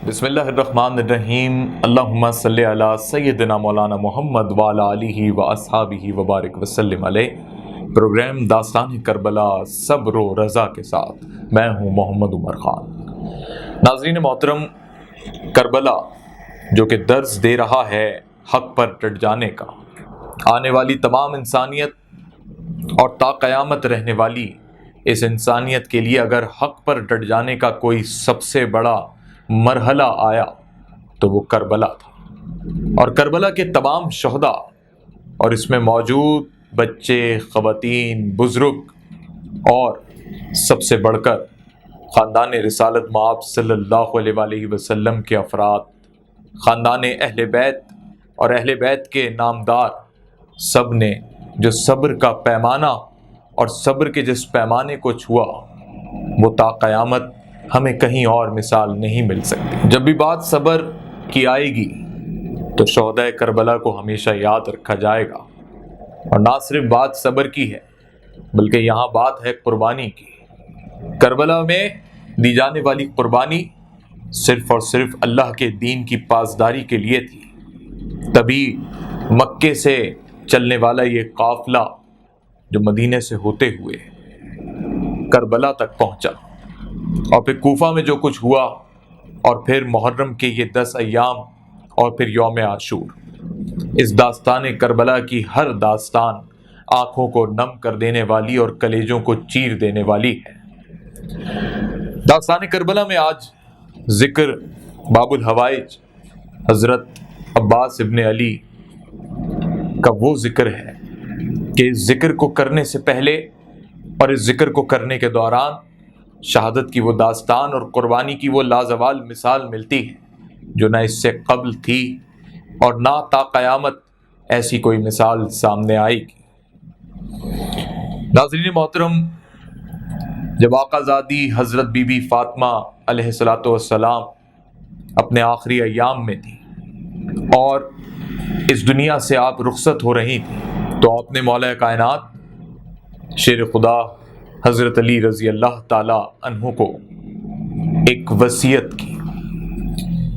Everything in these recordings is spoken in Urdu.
بسم اللہ الرحمن الرحیم اللہم صلی علی سیدنا مولانا محمد وعلی آلہ و اصحابہ وبارک وسلم علیہ۔ پروگرام داستان کربلا صبر و رضا کے ساتھ میں ہوں محمد عمر خان۔ ناظرین محترم، کربلا جو کہ درس دے رہا ہے حق پر ڈٹ جانے کا، آنے والی تمام انسانیت اور تا قیامت رہنے والی اس انسانیت کے لیے اگر حق پر ڈٹ جانے کا کوئی سب سے بڑا مرحلہ آیا تو وہ کربلا تھا، اور کربلا کے تمام شہداء اور اس میں موجود بچے، خواتین، بزرگ اور سب سے بڑھ کر خاندان رسالت مآب صلی اللہ علیہ وآلہ وسلم کے افراد، خاندان اہل بیت اور اہل بیت کے نامدار، سب نے جو صبر کا پیمانہ اور صبر کے جس پیمانے کو چھوا وہ تا قیامت ہمیں کہیں اور مثال نہیں مل سکتی۔ جب بھی بات صبر کی آئے گی تو شہداء کربلا کو ہمیشہ یاد رکھا جائے گا، اور نہ صرف بات صبر کی ہے بلکہ یہاں بات ہے قربانی کی۔ کربلا میں دی جانے والی قربانی صرف اور صرف اللہ کے دین کی پاسداری کے لیے تھی، تبھی مکے سے چلنے والا یہ قافلہ جو مدینے سے ہوتے ہوئے کربلا تک پہنچا، اور پھر کوفہ میں جو کچھ ہوا، اور پھر محرم کے یہ 10 ایام، اور پھر یوم عاشور۔ اس داستان کربلا کی ہر داستان آنکھوں کو نم کر دینے والی اور کلیجوں کو چیر دینے والی ہے۔ داستان کربلا میں آج ذکر باب الحوائج حضرت عباس ابن علی کا وہ ذکر ہے کہ اس ذکر کو کرنے سے پہلے اور اس ذکر کو کرنے کے دوران شہادت کی وہ داستان اور قربانی کی وہ لازوال مثال ملتی ہے جو نہ اس سے قبل تھی اور نہ تا قیامت ایسی کوئی مثال سامنے آئے گی۔ ناظرین محترم، جب آقا زادی حضرت بی بی فاطمہ علیہ السلام اپنے آخری ایام میں تھی اور اس دنیا سے آپ رخصت ہو رہی تھی، تو آپ نے مولا کائنات شیر خدا حضرت علی رضی اللہ تعالی عنہ کو ایک وصیت کی۔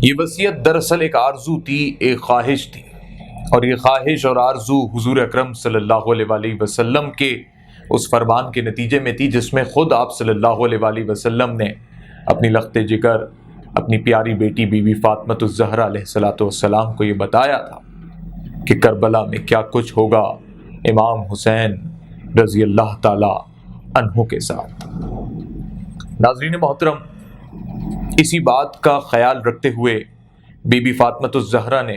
یہ وصیت دراصل ایک آرزو تھی، ایک خواہش تھی، اور یہ خواہش اور آرزو حضور اکرم صلی اللہ علیہ وآلہ وسلم کے اس فرمان کے نتیجے میں تھی جس میں خود آپ صلی اللہ علیہ وآلہ وسلم نے اپنی لخت جگر، اپنی پیاری بیٹی بی بی فاطمۃ الزہرا علیہ السلام کو یہ بتایا تھا کہ کربلا میں کیا کچھ ہوگا امام حسین رضی اللہ تعالی عنہ کے ساتھ۔ ناظرین محترم، اسی بات کا خیال رکھتے ہوئے بی بی فاطمۃ الزہرا نے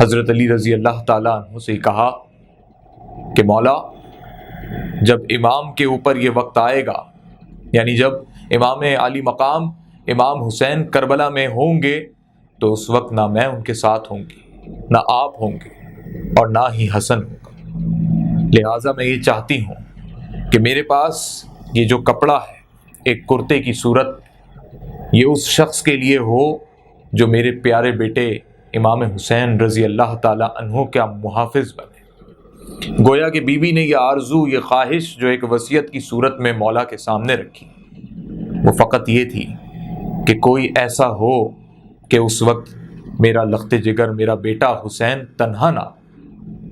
حضرت علی رضی اللہ تعالی عنہ سے کہا کہ مولا، جب امام کے اوپر یہ وقت آئے گا، یعنی جب امام علی مقام امام حسین کربلا میں ہوں گے، تو اس وقت نہ میں ان کے ساتھ ہوں گی، نہ آپ ہوں گے، اور نہ ہی حسن ہوگا۔ لہٰذا میں یہ چاہتی ہوں کہ میرے پاس یہ جو کپڑا ہے ایک کرتے کی صورت، یہ اس شخص کے لیے ہو جو میرے پیارے بیٹے امام حسین رضی اللہ تعالی عنہ کا محافظ بنے۔ گویا کہ بی بی نے یہ آرزو، یہ خواہش جو ایک وصیت کی صورت میں مولا کے سامنے رکھی، وہ فقط یہ تھی کہ کوئی ایسا ہو کہ اس وقت میرا لخت جگر، میرا بیٹا حسین تنہا نہ،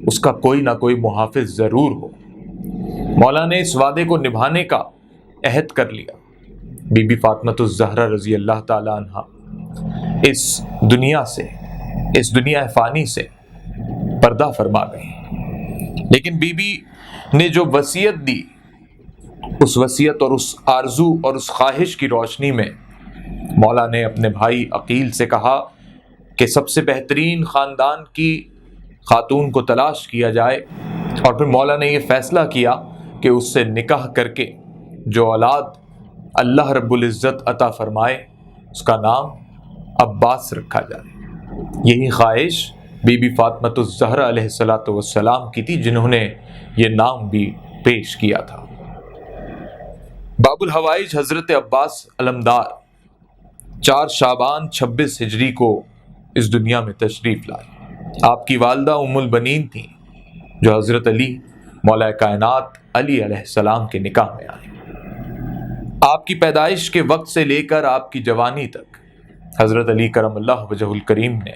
اس کا کوئی نہ کوئی محافظ ضرور ہو۔ مولا نے اس وعدے کو نبھانے کا عہد کر لیا۔ بی بی فاطمۃ الزہرا رضی اللہ تعالی عنہ اس دنیا سے، اس دنیا فانی سے پردہ فرما گئی، لیکن بی بی نے جو وصیت دی، اس وصیت اور اس آرزو اور اس خواہش کی روشنی میں مولا نے اپنے بھائی عقیل سے کہا کہ سب سے بہترین خاندان کی خاتون کو تلاش کیا جائے، اور پھر مولا نے یہ فیصلہ کیا کہ اس سے نکاح کر کے جو اولاد اللہ رب العزت عطا فرمائے اس کا نام عباس رکھا جائے۔ یہی خواہش بی بی فاطمۃ الزہرا علیہ السلام کی تھی، جنہوں نے یہ نام بھی پیش کیا تھا۔ باب الحوائج حضرت عباس علمدار 4 شعبان 26 ہجری کو اس دنیا میں تشریف لائے۔ آپ کی والدہ ام البنین تھیں جو حضرت علی مولا کائنات علی علیہ السلام کے نکاح میں آئے۔ آپ کی پیدائش کے وقت سے لے کر آپ کی جوانی تک حضرت علی کرم اللہ وجہ الکریم نے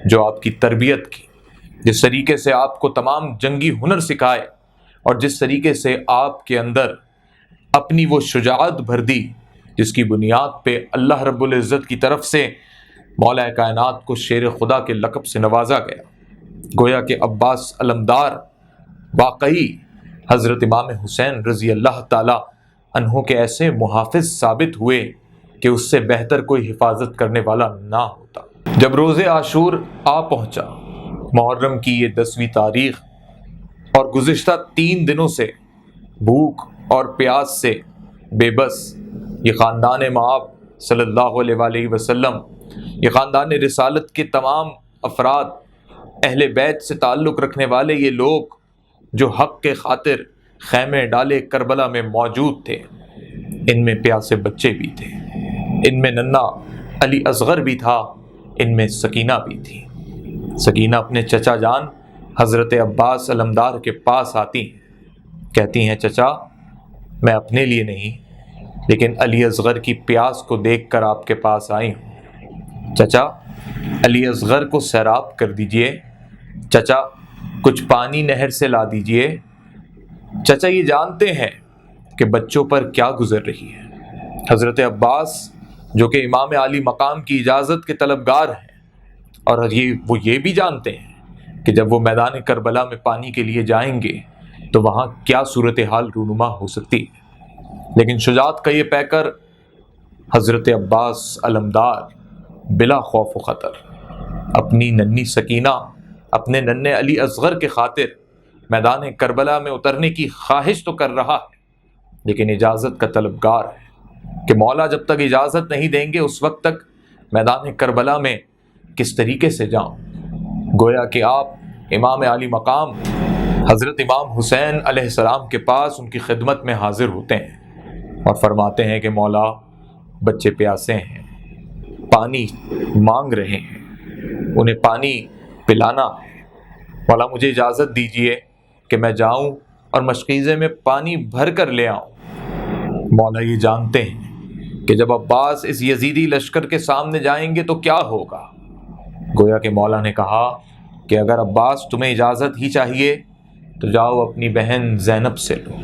جو آپ کی تربیت کی، جس طریقے سے آپ کو تمام جنگی ہنر سکھائے اور جس طریقے سے آپ کے اندر اپنی وہ شجاعت بھر دی جس کی بنیاد پہ اللہ رب العزت کی طرف سے مولا کائنات کو شیر خدا کے لقب سے نوازا گیا، گویا کہ عباس علمدار واقعی حضرت امام حسین رضی اللہ تعالی عنہ کے ایسے محافظ ثابت ہوئے کہ اس سے بہتر کوئی حفاظت کرنے والا نہ ہوتا۔ جب روز عاشور آ پہنچا، محرم کی یہ 10ویں تاریخ، اور گزشتہ 3 دنوں سے بھوک اور پیاس سے بے بس یہ خاندان مآب صلی اللہ علیہ وآلہ وسلم، یہ خاندان رسالت کے تمام افراد، اہل بیت سے تعلق رکھنے والے یہ لوگ جو حق کے خاطر خیمے ڈالے کربلا میں موجود تھے، ان میں پیاسے بچے بھی تھے، ان میں ننھا علی اصغر بھی تھا، ان میں سکینہ بھی تھی۔ سکینہ اپنے چچا جان حضرت عباس علمدار کے پاس آتی ہیں، کہتی ہیں چچا میں اپنے لیے نہیں لیکن علی اصغر کی پیاس کو دیکھ کر آپ کے پاس آئی ہوں۔ چچا علی اصغر کو سیراب کر دیجئے، چچا کچھ پانی نہر سے لا دیجئے۔ چچا یہ جانتے ہیں کہ بچوں پر کیا گزر رہی ہے۔ حضرت عباس جو کہ امام عالی مقام کی اجازت کے طلبگار ہیں، اور وہ یہ بھی جانتے ہیں کہ جب وہ میدان کربلا میں پانی کے لیے جائیں گے تو وہاں کیا صورتحال رونما ہو سکتی ہے، لیکن شجاعت کا یہ پیکر حضرت عباس علمدار بلا خوف و خطر اپنی ننھی سکینہ، اپنے ننھے علی اصغر کے خاطر میدان کربلا میں اترنے کی خواہش تو کر رہا ہے لیکن اجازت کا طلبگار ہے کہ مولا جب تک اجازت نہیں دیں گے اس وقت تک میدان کربلا میں کس طریقے سے جاؤں۔ گویا کہ آپ امام عالی مقام حضرت امام حسین علیہ السلام کے پاس ان کی خدمت میں حاضر ہوتے ہیں اور فرماتے ہیں کہ مولا بچے پیاسے ہیں، پانی مانگ رہے ہیں، انہیں پانی پلانا ہے، مولا مجھے اجازت دیجئے کہ میں جاؤں اور مشکیزے میں پانی بھر کر لے آؤں۔ مولا یہ جانتے ہیں کہ جب عباس اس یزیدی لشکر کے سامنے جائیں گے تو کیا ہوگا۔ گویا کہ مولا نے کہا کہ اگر عباس تمہیں اجازت ہی چاہیے تو جاؤ اپنی بہن زینب سے لو۔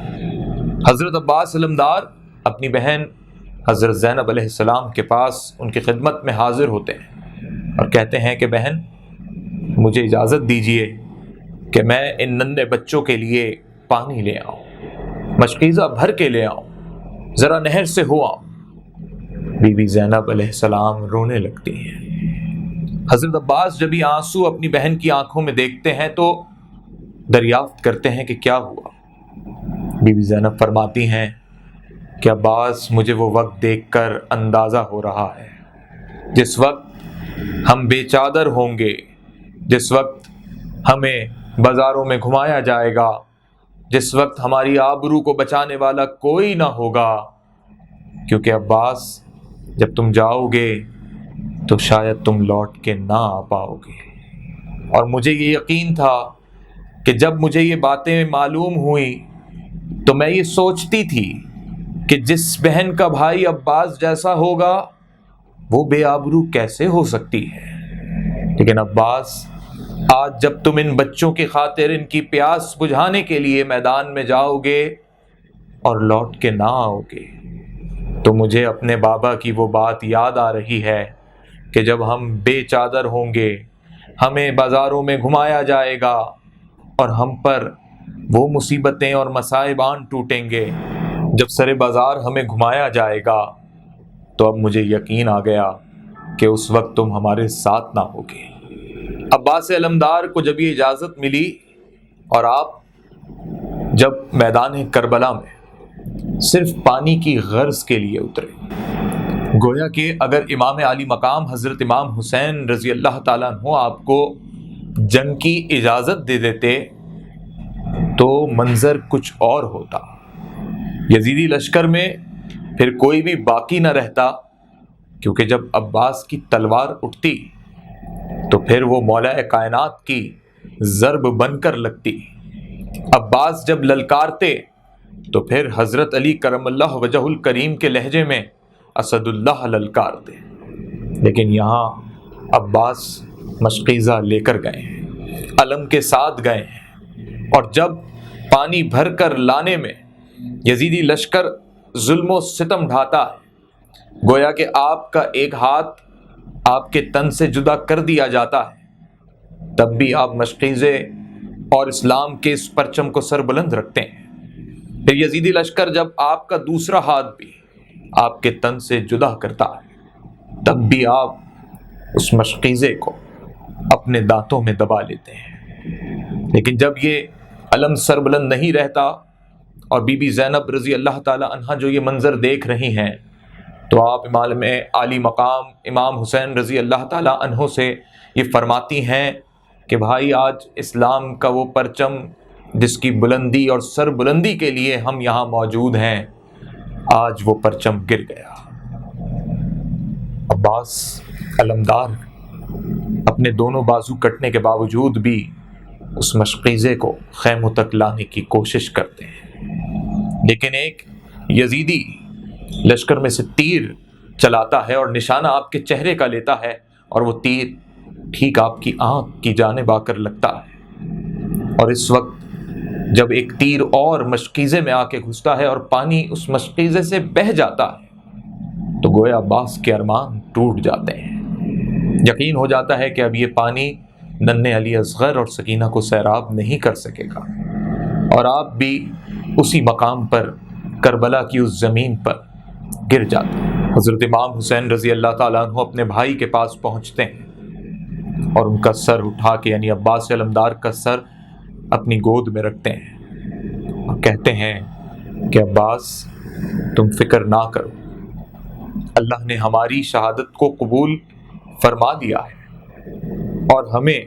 حضرت عباس علمدار اپنی بہن حضرت زینب علیہ السلام کے پاس ان کی خدمت میں حاضر ہوتے ہیں اور کہتے ہیں کہ بہن مجھے اجازت دیجئے کہ میں ان ننھے بچوں کے لیے پانی لے آؤں، مشکیزہ بھر کے لے آؤں، ذرا نہر سے ہو آؤں۔ بی بی زینب علیہ السلام رونے لگتی ہیں۔ حضرت عباس جب یہ آنسو اپنی بہن کی آنکھوں میں دیکھتے ہیں تو دریافت کرتے ہیں کہ کیا ہوا۔ بی بی زینب فرماتی ہیں کہ عباس مجھے وہ وقت دیکھ کر اندازہ ہو رہا ہے جس وقت ہم بے چادر ہوں گے، جس وقت ہمیں بازاروں میں گھمایا جائے گا، جس وقت ہماری آبرو کو بچانے والا کوئی نہ ہوگا، کیونکہ عباس جب تم جاؤ گے تو شاید تم لوٹ کے نہ آ پاؤ گے۔ اور مجھے یہ یقین تھا کہ جب مجھے یہ باتیں معلوم ہوئیں تو میں یہ سوچتی تھی کہ جس بہن کا بھائی عباس جیسا ہوگا وہ بے آبرو کیسے ہو سکتی ہے، لیکن عباس آج جب تم ان بچوں کی خاطر ان کی پیاس بجھانے کے لیے میدان میں جاؤ گے اور لوٹ کے نہ آؤ گے تو مجھے اپنے بابا کی وہ بات یاد آ رہی ہے کہ جب ہم بے چادر ہوں گے، ہمیں بازاروں میں گھمایا جائے گا اور ہم پر وہ مصیبتیں اور مصائب آن ٹوٹیں گے، جب سرے بازار ہمیں گھمایا جائے گا تو اب مجھے یقین آ گیا کہ اس وقت تم ہمارے ساتھ نہ ہوگے۔ عباس علمدار کو جب یہ اجازت ملی اور آپ جب میدان کربلا میں صرف پانی کی غرض کے لیے اترے، گویا کہ اگر امام عالی مقام حضرت امام حسین رضی اللہ تعالیٰ عنہ آپ کو جنگ کی اجازت دے دیتے تو منظر کچھ اور ہوتا، یزیدی لشکر میں پھر کوئی بھی باقی نہ رہتا، کیونکہ جب عباس کی تلوار اٹھتی تو پھر وہ مولا کائنات کی ضرب بن کر لگتی، عباس جب للکارتے تو پھر حضرت علی کرم اللہ وجہ الکریم کے لہجے میں اسد اللہ للکارتے۔ لیکن یہاں عباس مشقیزہ لے کر گئے ہیں، علم کے ساتھ گئے ہیں، اور جب پانی بھر کر لانے میں یزیدی لشکر ظلم و ستم ڈھاتا ہے، گویا کہ آپ کا ایک ہاتھ آپ کے تن سے جدا کر دیا جاتا ہے، تب بھی آپ مشقیزے اور اسلام کے اس پرچم کو سر بلند رکھتے ہیں۔ پھر یزیدی لشکر جب آپ کا دوسرا ہاتھ بھی آپ کے تن سے جدا کرتا ہے، تب بھی آپ اس مشقیزے کو اپنے دانتوں میں دبا لیتے ہیں۔ لیکن جب یہ علم سر بلند نہیں رہتا اور بی بی زینب رضی اللہ تعالی عنہا جو یہ منظر دیکھ رہی ہیں، تو آپ امام عالی مقام امام حسین رضی اللہ تعالی عنہ سے یہ فرماتی ہیں کہ بھائی، آج اسلام کا وہ پرچم جس کی بلندی اور سر بلندی کے لیے ہم یہاں موجود ہیں، آج وہ پرچم گر گیا۔ عباس علمدار اپنے دونوں بازو کٹنے کے باوجود بھی اس مشقیزے کو خیموں تک لانے کی کوشش کرتے ہیں، لیکن ایک یزیدی لشکر میں سے تیر چلاتا ہے اور نشانہ آپ کے چہرے کا لیتا ہے، اور وہ تیر ٹھیک آپ کی آنکھ کی جانب آ کر لگتا ہے، اور اس وقت جب ایک تیر اور مشقیزے میں آ کے گھستا ہے اور پانی اس مشقیزے سے بہہ جاتا ہے، تو گویا عباس کے ارمان ٹوٹ جاتے ہیں۔ یقین ہو جاتا ہے کہ اب یہ پانی ننھے علی اصغر اور سکینہ کو سیراب نہیں کر سکے گا، اور آپ بھی اسی مقام پر کربلا کی اس زمین پر گر جاتے ہیں۔ حضرت امام حسین رضی اللہ تعالیٰ عنہ اپنے بھائی کے پاس پہنچتے ہیں اور ان کا سر اٹھا کے، یعنی عباس علمدار کا سر اپنی گود میں رکھتے ہیں اور کہتے ہیں کہ عباس، تم فکر نہ کرو، اللہ نے ہماری شہادت کو قبول فرما دیا ہے اور ہمیں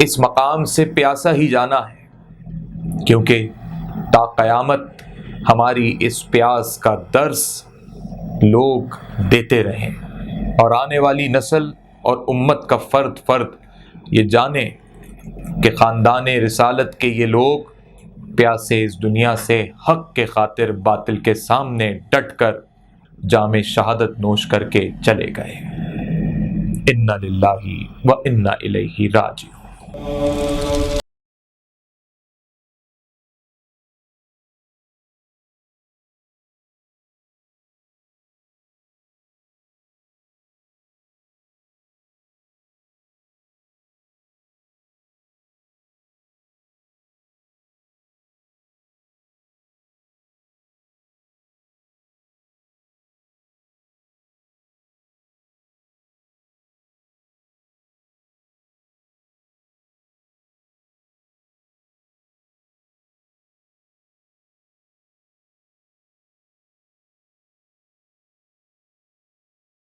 اس مقام سے پیاسا ہی جانا ہے، کیونکہ تا قیامت ہماری اس پیاس کا درس لوگ دیتے رہیں، اور آنے والی نسل اور امت کا فرد یہ جانے کہ خاندان رسالت کے یہ لوگ پیاسے اس دنیا سے حق کے خاطر باطل کے سامنے ڈٹ کر جام شہادت نوش کر کے چلے گئے۔ انا للہ و انا الیہ راجعون۔